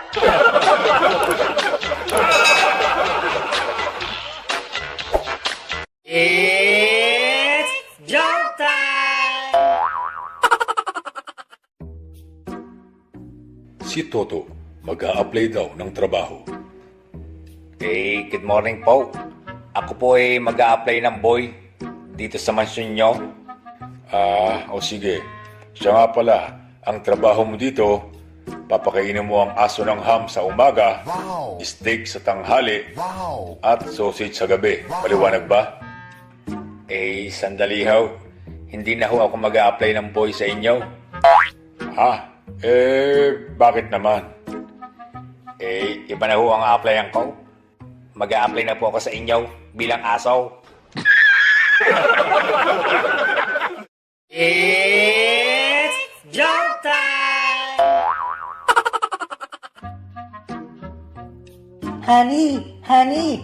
It's joke time! Si Toto mag-a-apply daw ng trabaho. Good morning po. Ako po ay mag-a-apply ng boy dito sa mansyon nyo. O sige. Siya nga pala, ang trabaho mo dito, papakainin mo ang aso ng ham sa umaga, steak sa tanghali, at sausage sa gabi. Maliwanag ba? Sandali ho. Hindi na ho ako mag-a-apply ng boy sa inyo. Bakit naman? Iba na ho ang a-applyan ko. Mag-a-apply na po ako sa inyo bilang aso. It's joke time! Honey!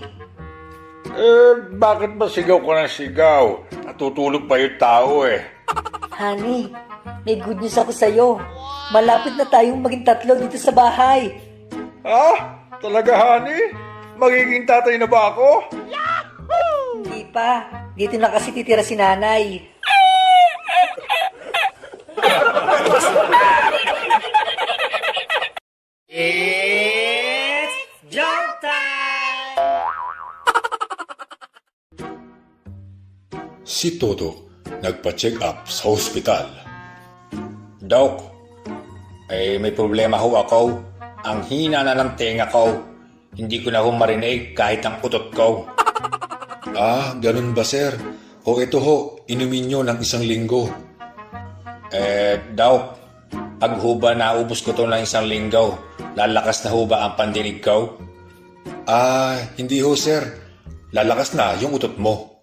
Bakit ba sigaw ka ng sigaw? Natutulog pa yung tao Honey, may good news ako sa'yo. Malapit na tayong maging tatlo dito sa bahay. Talaga, honey? Magiging tatay na ba ako? Hindi pa. Dito na kasi titira si nanay. It's joke time! Si Toto nagpa-check up sa ospital. Doc, may problema ho ako. Ang hina na ng tenga ko. Hindi ko na ho marinig kahit ang utot ko. Ganun ba, sir? O ito ho, inumin nyo ng 1 linggo. Doc, pag ho ba naubos ko to ng 1 linggo, lalakas na ho ba ang pandinig ko? Hindi ho, sir. Lalakas na yung utot mo.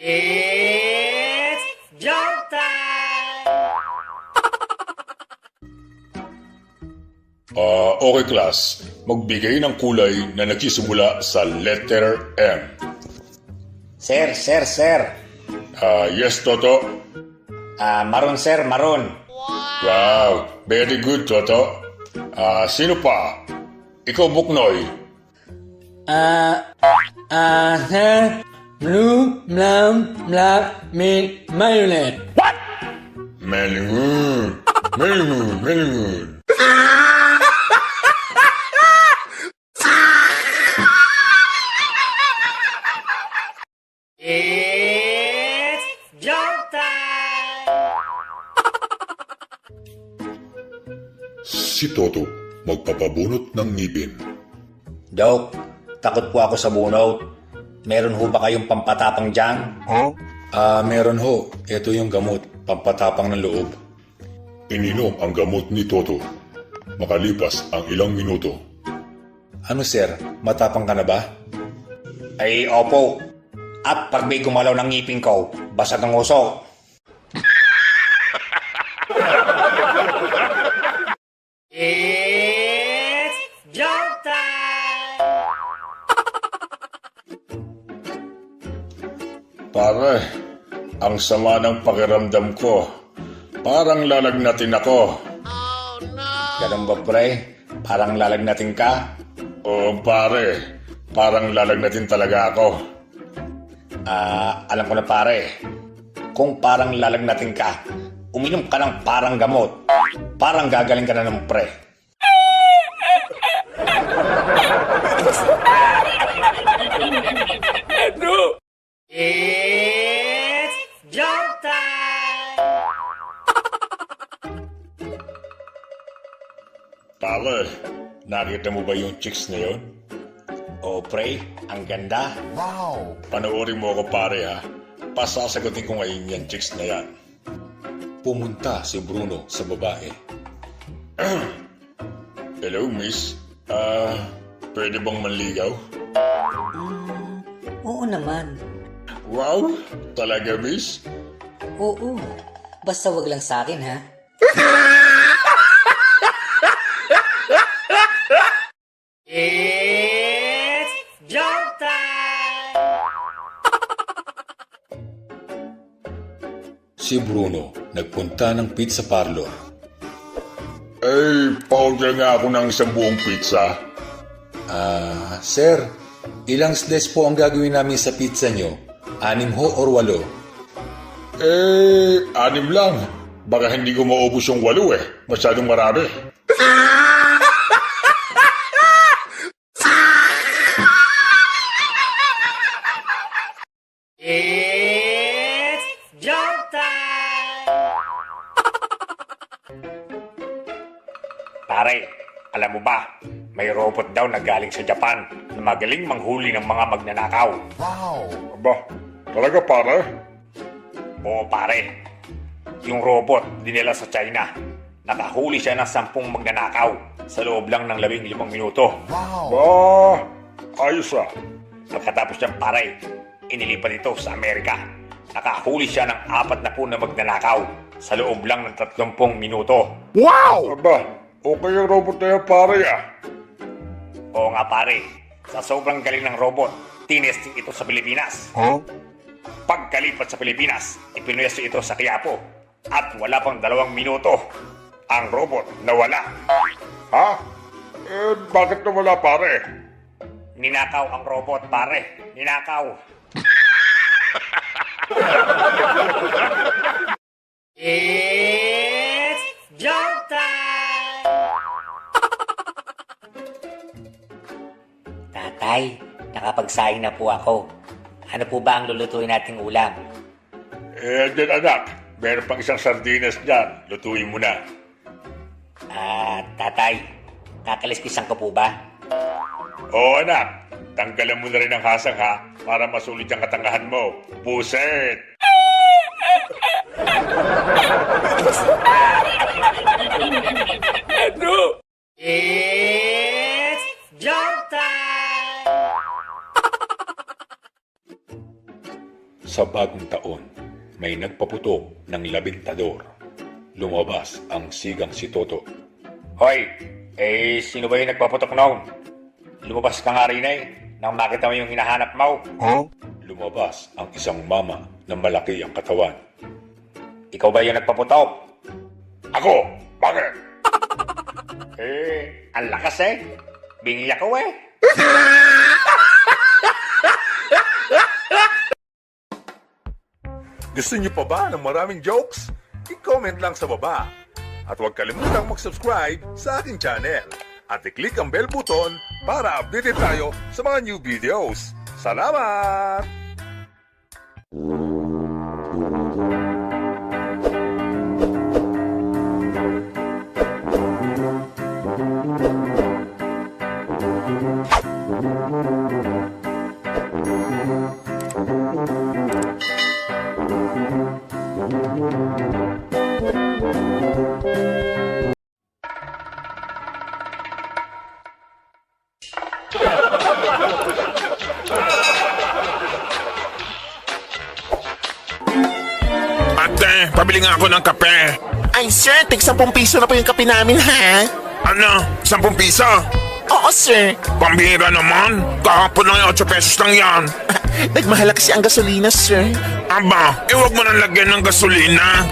It's joke time! Okay, class. Magbigay ng kulay na nagsisimula sa letter M. Sir. Yes, Toto. Maroon, sir, maroon. Wow, very good, Toto. Sino pa? Ikaw, Buknoy. Blue, black, mint, mayonnaise. Melimoon. It's joke time! Si Toto magpapabunot ng ngipin. Doc, takot po ako sa bunot. Meron ho ba kayong pampatapang dyan? Meron ho. Ito yung gamot, pampatapang ng loob. Ininom ang gamot ni Toto. Makalipas ang ilang minuto. Ano, sir? Matapang ka na ba? Opo. At pag may gumalaw ng ngipin ko, basag ang uso. It's joke time! Pare, ang sama ng pakiramdam ko. Parang lalagnatin ako. Ganun ba, pre? Parang lalagnatin ka? Oo, pare. Parang lalagnatin talaga ako. Alam ko na, pare. Kung parang lalagnatin ka, uminom ka ng parang gamot. Parang gagaling ka na ng pre. It's joke time! Pare, nakita mo ba yung chicks na yun? O, pre, ang ganda. Panoorin mo ako, pare, ha? Pasasagutin ko ngayon yung chicks na yan. Pumunta si Bruno sa babae. Hello, miss. Pwede bang manligaw? Oo naman. Wow, talaga, miss? Oo. Basta wag lang sa akin, ha? It's joke time! Si Bruno nagpunta ng pizza parlor. Pa-order nga ako ng isang buong pizza. Sir, ilang slice po ang gagawin namin sa pizza nyo? 6 ho or 8? 6 lang. Baka hindi ko maubos yung 8 Masyadong marami. It's joke time! Pare, alam mo ba, may robot daw na galing sa Japan na magaling manghuli ng mga magnanakaw. Aba, talaga pare? Oo pare, yung robot dinala sa China. Nakahuli siya ng 10 magnanakaw sa loob lang ng 15 minuto. Ba, ayos ah. Pagkatapos niyang pare, inilipat ito sa Amerika. Nakahuli siya ng 40 na magnanakaw sa loob lang ng 30 minuto. Aba, okay yung robot na yan pare ah. Oo nga pare, sa sobrang galing ng robot, tinesting ito sa Pilipinas. Pagkalipat sa Pilipinas, ipinwesto ito sa Quiapo at wala pang 2 minuto, ang robot nawala. Ha? Bakit nawala pare? Ninakaw ang robot pare, ninakaw. It's joke time! Tatay, nakapagsaing na po ako. Ano po ba ang lulutuin nating ulam? Din anak, meron pang isang sardinas dyan. Lutuin mo na. Tatay, kakaliskisan ko po ba? Oo anak, tanggalan mo na rin ang hasang ha, para masulit ang katangahan mo. Puset! It's joke time! Sa bagong taon, may nagpaputok ng labintador. Lumabas ang sigang si Toto. Hoy, sino ba yung nagpaputok noon? Lumabas ka nga rin nang makita mo yung hinahanap mo. Lumabas ang isang mama na malaki ang katawan. Ikaw ba yung nagpaputok? Ako? Bakit? Ang lakas Bingi ako Gusto niyo pa ba ng maraming jokes? I-comment lang sa baba. At huwag kalimutang mag-subscribe sa aking channel. At i-click ang bell button para updated tayo sa mga new videos. Salamat! Ate, pabili nga ako ng kape. Ay sir, tig 10 piso na po yung kape namin ha? Ano? 10 piso? Oo sir. Pambihira naman. Kahapon lang yung 8 pesos lang yan. Nagmahal kasi ang gasolina sir. Aba, huwag mo nang lagyan ng gasolina.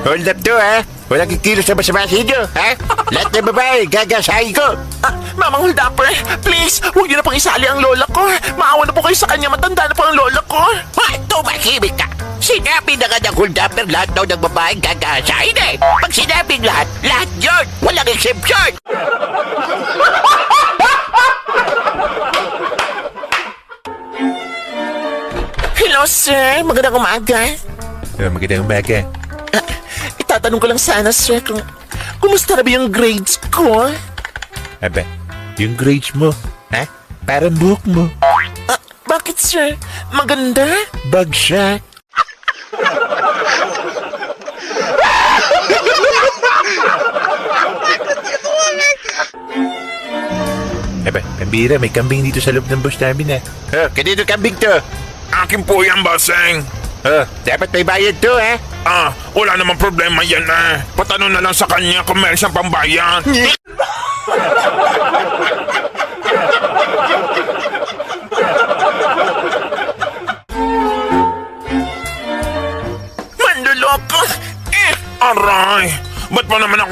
Hold up to ha? Walang kikilos na ba sa mga video ha? Lahat ng babae, gagasahin ko. Mamang Huldapper, please, huwag niyo na pang isali ang lola ko. Maawa na po kayo sa kanya, matanda na po ang lola ko. Tumahimik ka. Sinabi na nga ng Huldapper, lahat daw ng babae gagasahin Pag sinabing lahat, lahat yun. Walang exception. Hello sir, magandang umaga. Magandang umaga. Itatanong ko lang sana, sir, kumusta na ba yung grades ko? Aba, yung grades mo, ha? Parang buhok mo. Bakit, sir? Maganda? Bagsak. Aba, pambira, may kambing dito sa loob ng bus namin, ha? Kanino kambing to? Akin po yan, Baseng. Dapat may bayad to, ha? Wala namang problema yan, Patanong na lang sa kanya kung meron siyang pambayad.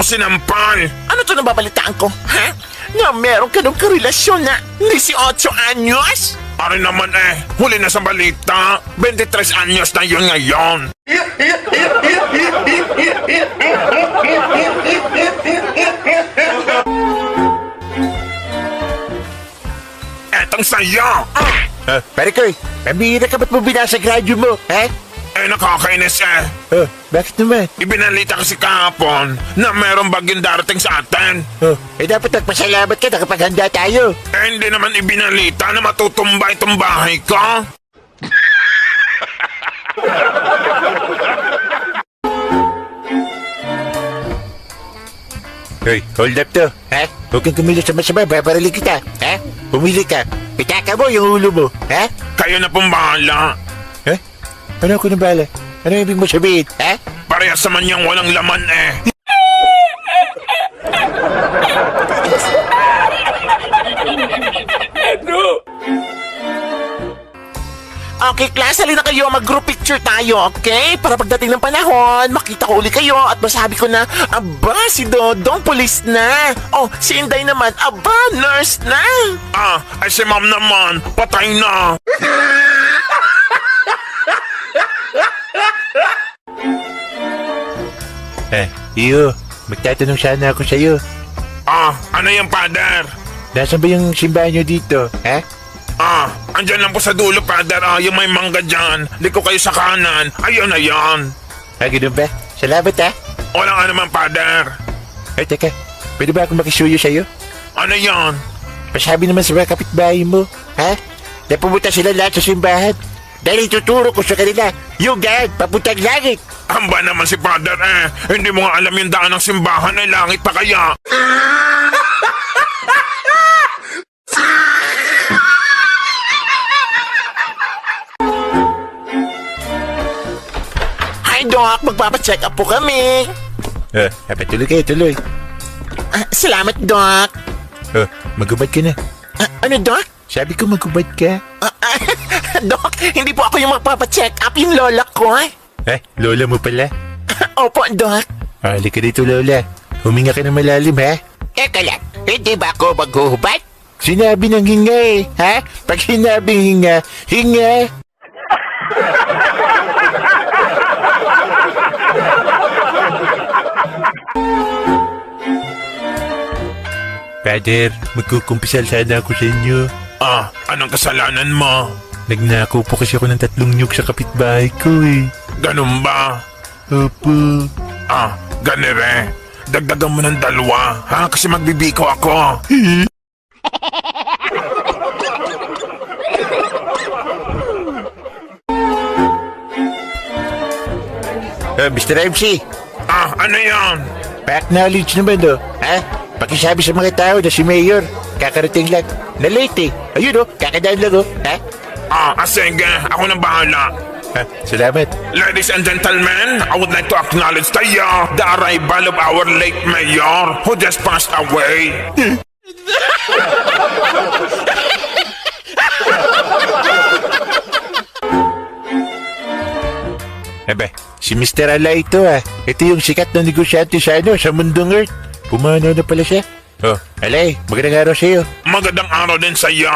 sinampal. Ano to nababalitaan ko, ha? Na meron ka nung karelasyon na 18 anyos? Pare naman huli na sa balita. 23 anyos na yun ngayon. Etong sa'yo. Pare ko, pambihira ka ba't mo binasa radyo mo, ha? Nakakainis Bakit naman? Ibinalita kasi kahapon na merong bagyong darating sa atin. Dapat nagpasalamat ka, nakapaghanda tayo. Hindi naman ibinalita na matutumba itong bahay ko. Hoy, hold up to, ha? Huwag kang kumilos sa masama, babarili kita, ha? Pumili ka. Pitaka mo yung ulo mo, ha? Kayo na pong bahala. Ano ako na bala? Ano ibig mo sabihin, ha? Parehas naman niyang walang laman Okay, class, halina kayo, mag-group picture tayo, okay? Para pagdating ng panahon, makita ko uli kayo at masabi ko na, aba, si Dodong, pulis na. Oh, si Inday naman, aba, nurse na. Ay si ma'am naman, patay na. Iyo, magtatanong sana ako sa'yo. Ano yung father? Nasaan ba yung simbahan nyo dito, ha? Andyan lang po sa dulo, father. Yung may mangga dyan. Liko kayo sa kanan. Ayun na yan. Ganun ba? Salamat, ha? Wala nga naman, father. Ay, teka, pwede ba akong makisuyo sa'yo? Ano yan? Pasabi naman sa mga kapitbahay mo, ha? Na pumunta sila lahat sa simbahan. Dahil ituturo ko sa kanila, yung daan, papuntang langit. Hamba naman si father Hindi mo nga alam yung daan ng simbahan ay langit pa kaya. Hi, Doc, magpapacheck up po kami. Tuloy kayo, tuloy. Salamat, Doc. Magubad ka na. Ano, Doc? Sabi ko magubad ka. Doc, hindi po ako yung magpapacheck up, yung lola ko. Lola mo pala? Opo, Doc. Halika dito, Lola. Huminga ka na malalim, ha? Eka lang, hindi ba ako maghuhubad? Sinabi ng hinga ha? Pag sinabing hinga, hinga. Father, magkukumpisal sana ako sa inyo. Anong kasalanan mo? Nagnakaw po kasi ako ng 3 nyug sa kapitbahay ko Ganun ba? Opo. Ganire. Dagdagan mo ng 2, ha? Kasi magbibiko ako. Mr. MC, Ano yan? pa-acknowledge naman ha? Pakisabi sa mga tao na si Mayor, kakarating lang, na late Ayun kakadaan lang ha? Sige, ako na bahala. Salamat. Ladies and gentlemen, I would like to acknowledge the arrival of our late mayor who just passed away. Si Mr. Ala ito Ito yung sikat na negosyante sa sa mundong Earth. Pumanaw na pala siya. Alay, magandang araw sa iyo. Magandang araw din sa iyo.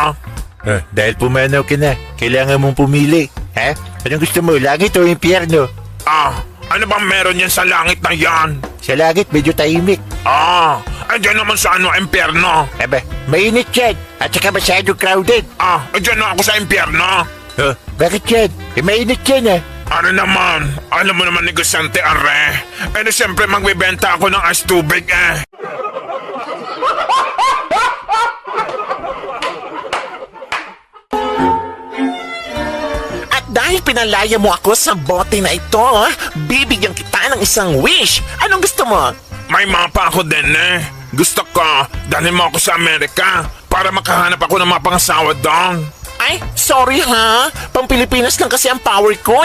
Dahil pumanaw ka na, kailangan mong pumili. Ha? Anong gusto mo, langit o impyerno? Ano bang meron yan sa langit na yan? Sa langit, medyo tahimik. Diyan naman sa impyerno. Mainit yan. At saka masyado crowded. Diyan na ako sa impyerno. Bakit yan? Mainit yan Ano naman? Alam mo naman negosyante, are. Siyempre magbibenta ako ng ice tubig At dahil pinalaya mo ako sa bote na ito, bibigyan kita ng isang wish. Anong gusto mo? May mapa ako din Gusto ko, dalhin mo ako sa Amerika para makahanap ako ng mga pangasawa doon. Ay, sorry Pang Pilipinas lang kasi ang power ko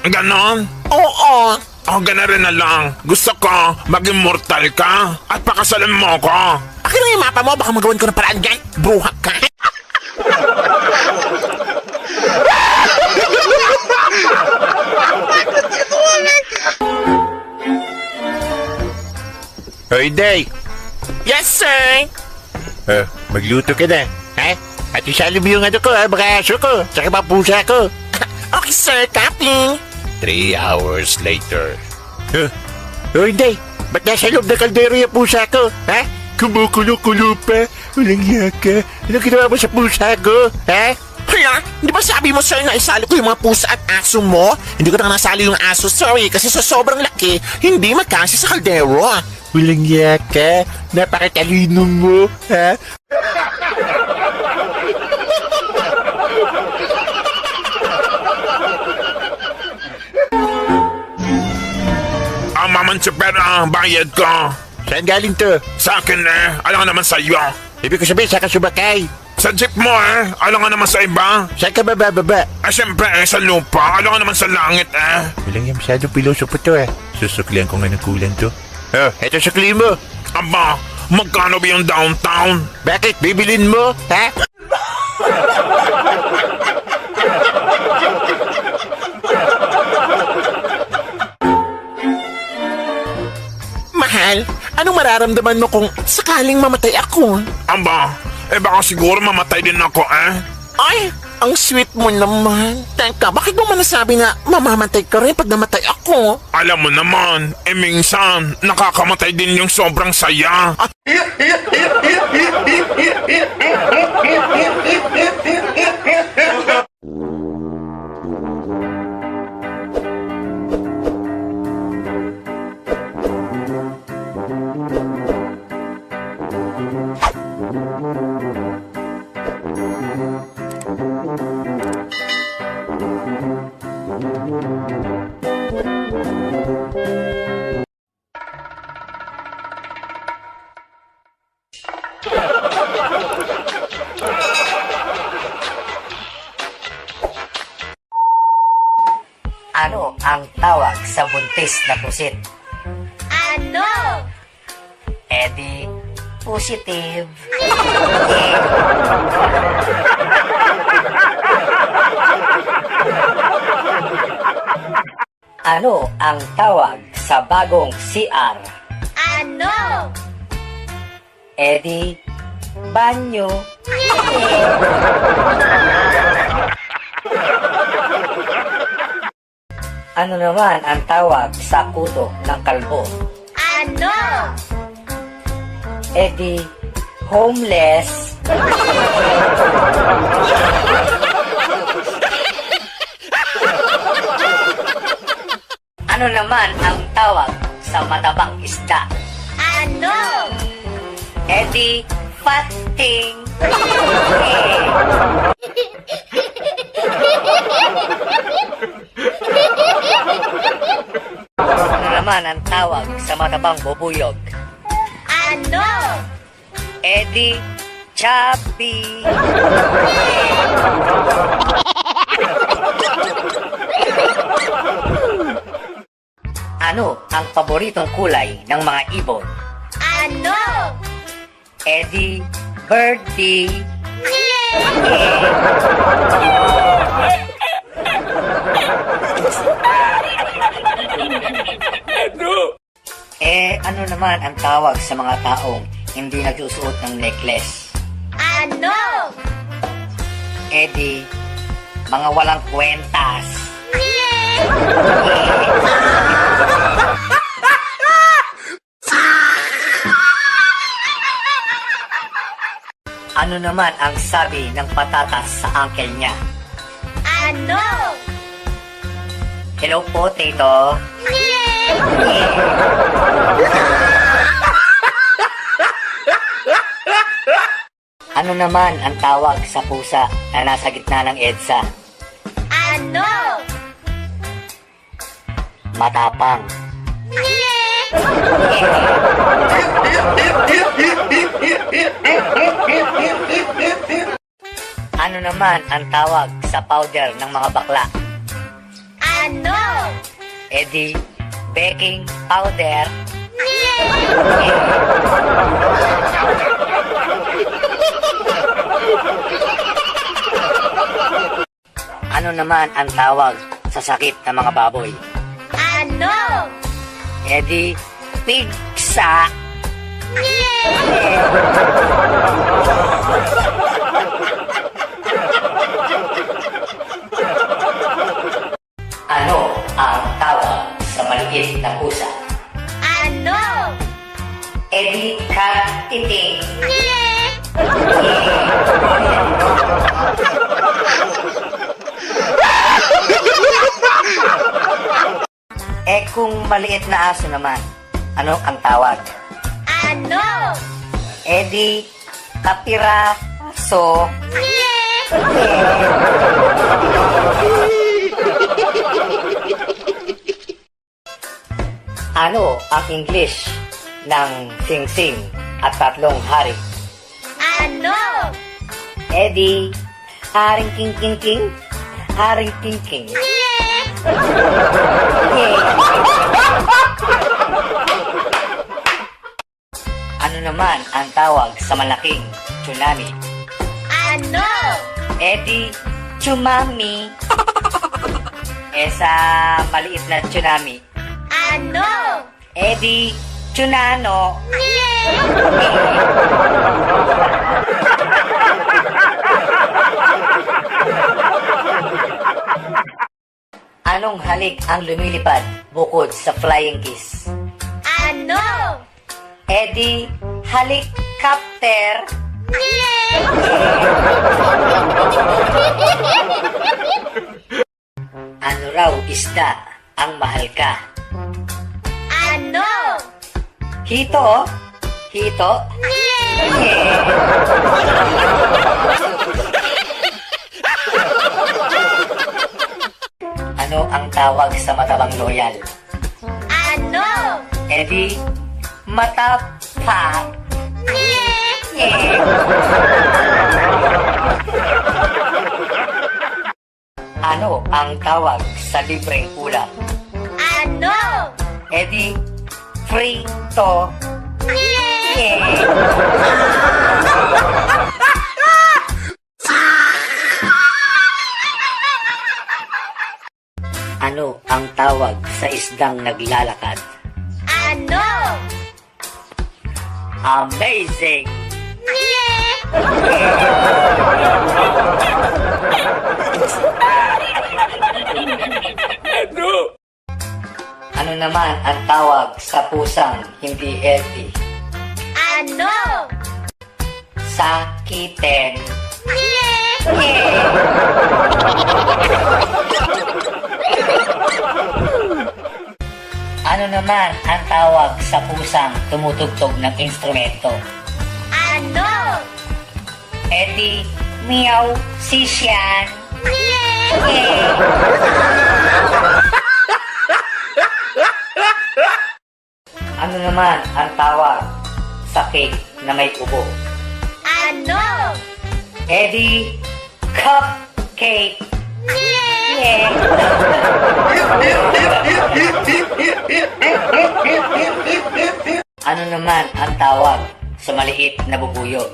Ganon? Oo. Gana rin na lang. Gusto ko maging mortal ka at pakasalan mo ko. Akin lang yung mapa mo, baka magawan ko ng paraan dyan. Bruhak ka. Hoy, Day! Yes, sir! Magluto ka na, ha? At isali mo yung ano ko, ha? Mga aso ko, saka mga pusa ko. Okay, sir, copy! 3 hours later. Hoy, Day! Ba't nasa loob ng kaldero yung pusa ko, ha? Kumukulo-kulo pa. Walang yaka. Anong ginawa mo sa pusa ko, ha? Kaya, di ba sabi mo, sir, na isali ko yung mga pusa at aso mo? Hindi ko na nasali yung aso, sorry, kasi sa sobrang laki, hindi magkasya sa kaldero. Walang yaka. Napakatalino mo, ha? Maman si pera, bayad ko. Saan galing to? Sa akin alam ka naman sa iyo. Ibig ko sabihin, saan ka sumakay? Sa jeep mo alam ka naman sa iba. Saan ka bababa? Siyempre sa lupa, alam ka naman sa langit Walang yung masyadong pilosopo to, Susuklihan ko nga ng kulang to. Eto sukli mo. Aba, magkano ba yung downtown? Bakit? Bibilin mo, ha? Mahal, anong mararamdaman mo kung sakaling mamatay ako? Aba, baka siguro mamatay din ako Ay, ang sweet mo naman. Teka, bakit mo manasabi na mamamatay ka rin pag namatay ako? Alam mo naman, minsan, nakakamatay din yung sobrang saya. Ano ang tawag sa buntis na pusit? Ano? Eddie, positive. Ano ang tawag sa bagong CR? Ano? Eddie, banyo. Ano naman ang tawag sa kuto ng kalbo? Ano? Eddie, homeless. Ano naman ang tawag sa matabang isda? Ano? Eddie, fatting. Ano naman ang tawag sa matabang bubuyog? Ano? Eddie, chubby. Ano ang paboritong kulay ng mga ibon? Ano? Eddie, birdie. Ano naman ang tawag sa mga taong hindi nagsusuot ng necklace? Ano? Eddie, mga walang kwentas. Ano naman ang sabi ng patatas sa uncle niya? Ano? Hello, potato. Ano naman ang tawag sa pusa na nasa gitna ng EDSA? Ano? Matapang. Ano naman ang tawag sa powder ng mga bakla? Ano? Eddie, baking powder. Ano naman ang tawag sa sakit ng mga baboy? Ano? Eddie, pigsa. Ano ang tawag sa maliit na pusa? Ano? Edi katiting. Kung maliit na aso naman, ano ang tawag? Ano? Edi kapiraso. Ano ang English ng sing-sing at tatlong hari? Ano? Eddie, haring king-king-king, haring king-king. Ano naman ang tawag sa malaking tsunami? Ano? Eddie, tsumami. Sa maliit na tsunami, Ano? Eddie, tsunano. Anong halik ang lumilipad bukod sa flying kiss? Ano? Eddie, helicopter. Ano raw isda ang mahal ka? Ano? Hito? Hito? Ano ang tawag sa matabang loyal? Ano? Eddie, matapa. Ano ang tawag sa libreng ulam? Ano? Eddie, frito. Ano ang tawag sa isdang naglalakad? Ano? Amazing! Ano naman ang tawag sa pusang hindi healthy? Ano? Sakitin. Ano naman ang tawag sa pusang tumutugtog ng instrumento? Ano? Eddie, meow, sisyan. Ano naman ang tawag sa cake na may ubo? Ano? Eddie, cupcake. Ano naman ang tawag sa maliit na bubuyog?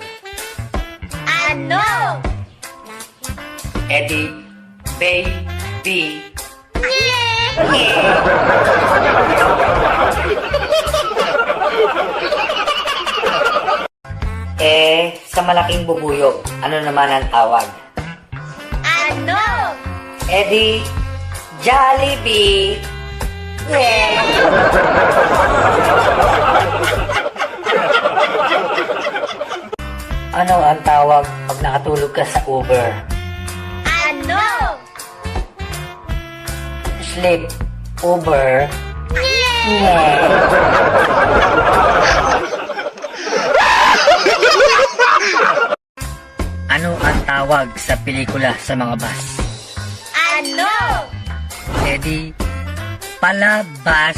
Ano? Eddie, baby. Sa malaking bubuyog, ano naman ang tawag? Ano? Eddie, Jollibee. Ano ang tawag pag nakatulog ka sa Uber? Ano? Sleep Uber. Ano ang tawag sa pelikula sa mga bus? Ano? Eddie, palabas.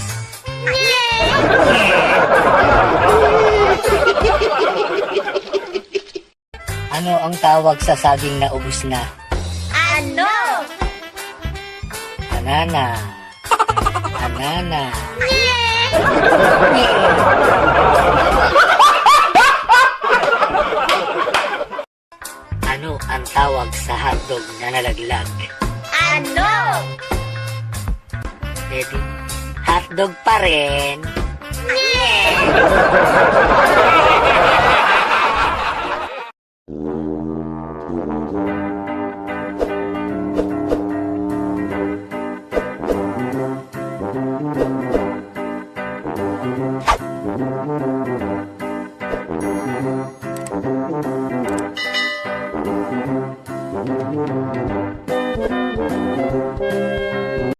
Ano ang tawag sa saging na ubus na? Ano? Banana. Banana. Ano ang tawag sa hotdog na nalaglag? Ano? Eddie, hotdog pa rin.